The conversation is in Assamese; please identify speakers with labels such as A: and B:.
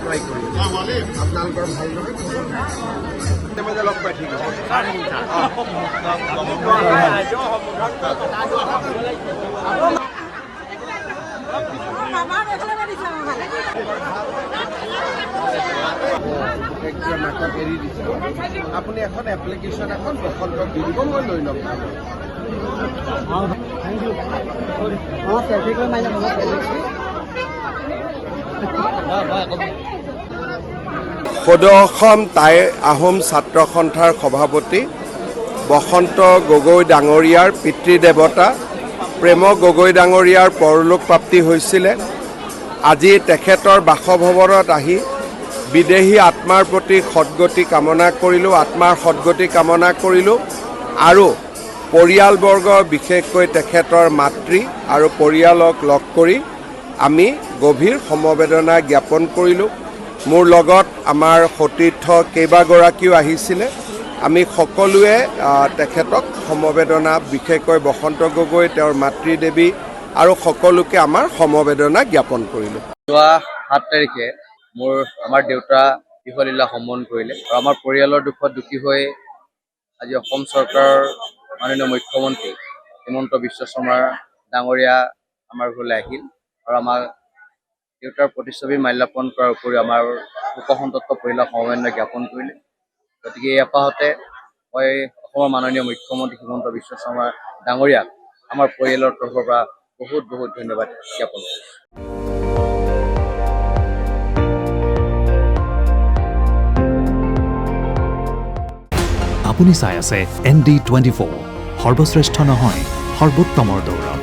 A: ট্ৰাই কৰিম আপোনালোকৰ ভাল নহয় মাজে লগ পাই ঠিক আছে নাটক এৰি দিছে আপুনি এখন এপ্লিকেশ্যন এখন বসন্তক দি দিব মই লৈ ল'ম সদৌ অসম টাই আহোম ছাত্ৰ সন্থাৰ সভাপতি বসন্ত গগৈ ডাঙৰীয়াৰ পিতৃদেৱতা প্ৰেম গগৈ ডাঙৰীয়াৰ পৰলোক প্ৰাপ্তি হৈছিলে আজি তেখেতৰ বাসভৱনত আহি বিদেহী আত্মাৰ প্ৰতি সদ্গতি কামনা কৰিলোঁ আত্মাৰ সদ্গতি কামনা কৰিলোঁ আৰু পৰিয়ালবৰ্গ বিশেষকৈ তেখেতৰ মাতৃ আৰু পৰিয়ালক লগ কৰি আমি গভীৰ সমবেদনা জ্ঞাপন কৰিলোঁ মোৰ লগত আমাৰ সতীৰ্থ কেইবাগৰাকীও আহিছিলে আমি সকলোৱে তেখেতক সমবেদনা বিশেষকৈ বসন্ত গগৈ তেওঁৰ মাতৃদেৱী আৰু সকলোকে আমাৰ সমবেদনা জ্ঞাপন কৰিলোঁ
B: যোৱা 7 তাৰিখে আমাৰ দেউতা ইহলীলা সম্বৰণ কৰিলে আৰু আমাৰ পৰিয়ালৰ দুখত দুখী হৈ আজি অসম চৰকাৰৰ মাননীয় মুখ্যমন্ত্ৰী হিমন্ত বিশ্ব শৰ্মা ডাঙৰীয়া আমাৰ ঘৰলৈ আহিল আৰু আমাৰ দেউতাৰ প্ৰতিচ্ছবি মাল্যাৰ্পণ কৰাৰ উপৰিও আমাৰ লোকসন্তত্ব পৰিয়ালৰ সমবেদনা জ্ঞাপন কৰিলে গতিকে এই আপাহতে মই অসমৰ মাননীয় মুখ্যমন্ত্ৰী হিমন্ত বিশ্ব শৰ্মা ডাঙৰীয়াক আমাৰ পৰিয়ালৰ তৰফৰ পৰা বহুত বহুত ধন্যবাদ জ্ঞাপন কৰিছোঁ
C: আপুনি চাই আছে ND24 সৰ্বশ্ৰেষ্ঠ নহয় সৰ্বোত্তমৰ দৌৰত